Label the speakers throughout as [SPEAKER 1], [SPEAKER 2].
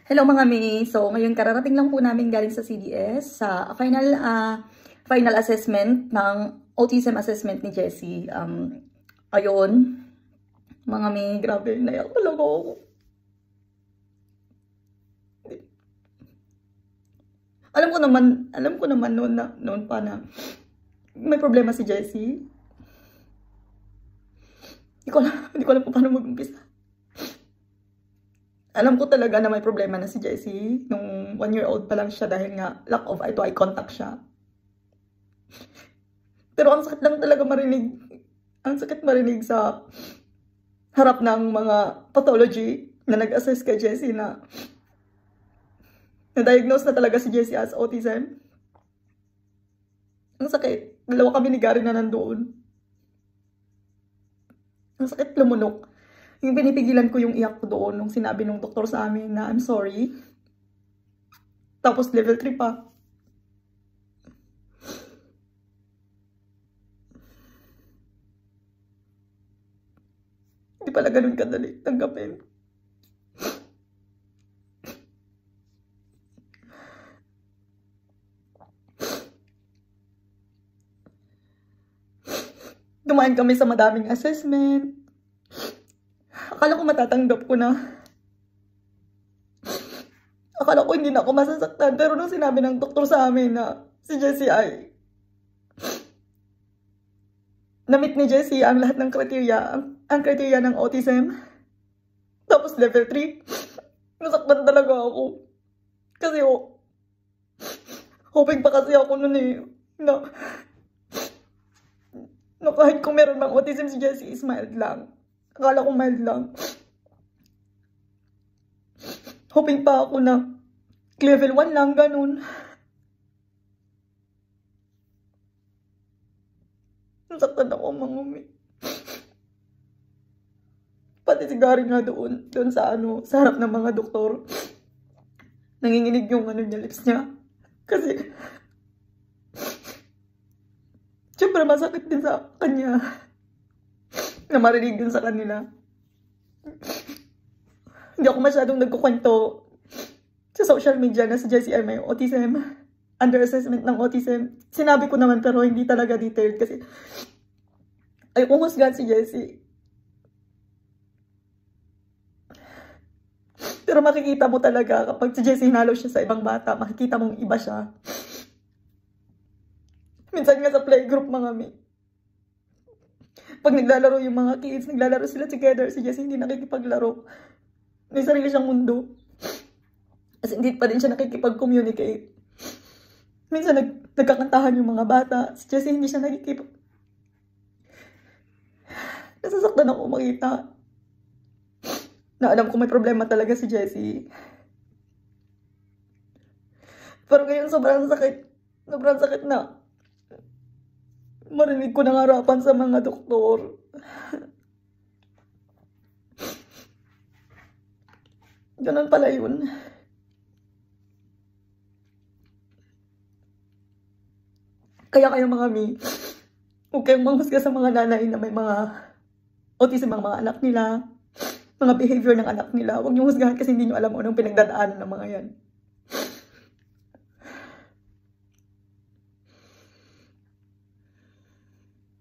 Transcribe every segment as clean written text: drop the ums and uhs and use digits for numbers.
[SPEAKER 1] Hello mga mi. So ngayon kararating lang po namin galing sa CDS sa final assessment ng autism assessment ni Jessie. Ayun, mga mi, grabe, naiyak talaga ako. Alam ko naman noon pa na may problema si Jessie. Hindi ko alam kung paano mag-umpisa. Alam ko talaga na may problema na si Jessie nung 1-year-old pa lang siya dahil nga lack of eye-to-eye contact siya. Pero ang sakit lang talaga marinig. Ang sakit marinig sa harap ng mga pathology na nag-assess kay Jessie na na-diagnose na talaga si Jessie as autism. Ang sakit. Dalawa kami ni Gary na nandoon. Ang sakit lumunok. Yung pinipigilan ko yung iyak ko doon nung sinabi nung doktor sa amin na I'm sorry. Tapos level 3 pa. Hindi pala ganun kadali tanggapin. Dumaan kami sa madaming assessment. Akala ko matatanggap ko na. Akala ko hindi na ako masasaktan. Pero nung sinabi ng doktor sa amin na si Jessie ay na-meet ni Jessie ang lahat ng criteria. Ang criteria ng autism. Tapos level 3. Nasaktan talaga ako. Kasi hoping pa kasi ako nun na kahit kung meron mang autism si Jessie is mild lang. Akala ko mild lang. Hoping pa ako na level 1 lang, ganun. Nasaktan ako, mga umi. Pati si Gary nga doon sa sa harap ng mga doktor. Nanginginig yung niya, lips niya. Kasi, syempre masakit din sa kanya. Na marinig din sa kanila. Hindi ako masyadong nagkukwento sa social media na si Jessie ay may autism. Under assessment ng autism. Sinabi ko naman pero hindi talaga detailed kasi ay husgahan si Jessie. Pero makikita mo talaga kapag si Jessie hinalo siya sa ibang bata, makikita mong iba siya. Minsan nga sa playgroup mga mi. Pag naglalaro yung mga kids, naglalaro sila together, si Jessie hindi nakikipaglaro. May sarili siyang mundo. Kasi hindi pa din siya nakikipag-communicate. Minsan nagkakantahan yung mga bata. Si Jessie hindi siya Nasasaktan ako makita. Na alam ko may problema talaga si Jessie. Pero ngayon sobrang sakit. Sobrang sakit na marinig ko ng harapan sa mga doktor. Ganun pala yun. Kaya kayo mga mi, huwag kayong manghusga sa mga nanay na may mga autism ang mga anak nila, mga behavior ng anak nila. Huwag niyo husgahan kasi hindi niyo alam anong pinagdadaanan ng mga yan.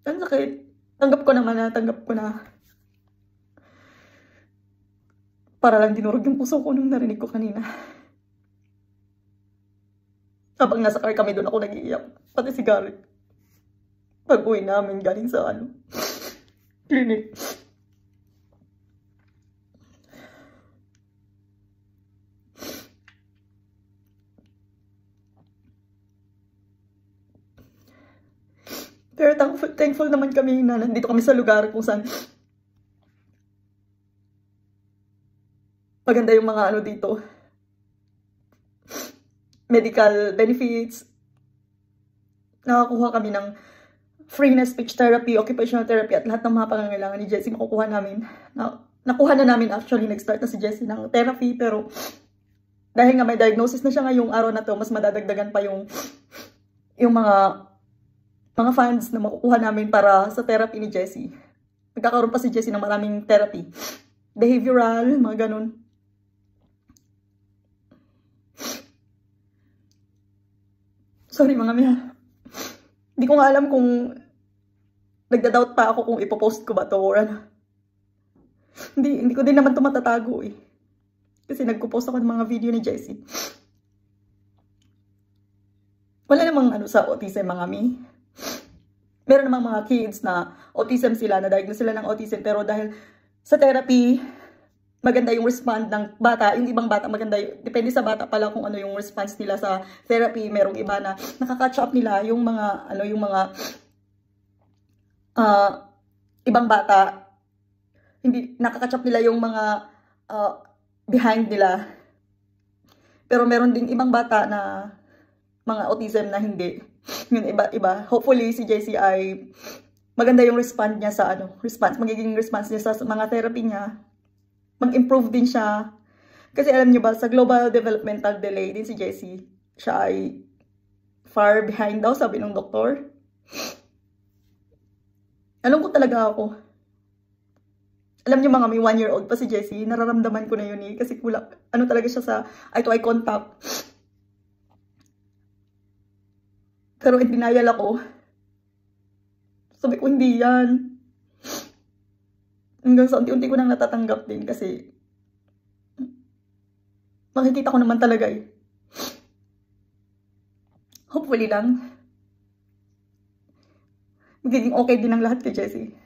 [SPEAKER 1] Ang sakit. Tanggap ko na. Para lang dinurog yung puso ko nung narinig ko kanina. Habang nasa car kami doon ako nag-iiyak. Pati si Gary. Pag-uwi namin galing sa clinic. Pero thankful naman kami na nandito kami sa lugar kung saan maganda yung mga dito. Medical benefits. Nakakuha kami ng free na speech therapy, occupational therapy at lahat ng mga pangangailangan ni Jessie makukuha namin. Nakuha na namin actually, nag-start na si Jessie ng therapy pero dahil nga may diagnosis na siya ngayong araw na to, mas madadagdagan pa yung mga funds na makukuha namin para sa therapy ni Jessie. Nagkakaroon pa si Jessie ng maraming therapy. Behavioral, mga ganun. Sorry mga miya. Hindi ko nga alam kung nagda-doubt pa ako kung ipopost ko ba to or ano. Hindi ko din naman to matatago eh. Kasi nagpo-post ako ng mga video ni Jessie. Wala namang ano sa autism mga mi. Meron namang mga kids na autism sila, na-diagnose sila ng autism, pero dahil sa therapy, maganda yung response ng bata. Yung ibang bata maganda depende sa bata pala kung ano yung response nila sa therapy. Merong iba na nakaka-catch up nila yung mga ibang bata, hindi nakaka-catch up nila yung mga behind nila. Pero meron ding ibang bata na mga autism na hindi. Yun, iba. Hopefully si Jessie ay maganda yung response niya sa magiging response niya sa mga therapy niya. Mag-improve din siya. Kasi alam niyo ba, sa global developmental delay din si Jessie, siya ay far behind daw, sabi ng doktor. Alam ko talaga ako. Alam niyo mga may 1-year-old pa si Jessie, nararamdaman ko na yun eh. Kasi kulang, talaga siya sa eye-to-eye contact. Pero in denial ako. Sabi ko, hindi yan. Hanggang sa unti-unti ko nang natatanggap din kasi makikita ko naman talaga eh. Hopefully lang magiging okay din ang lahat kay Jessie.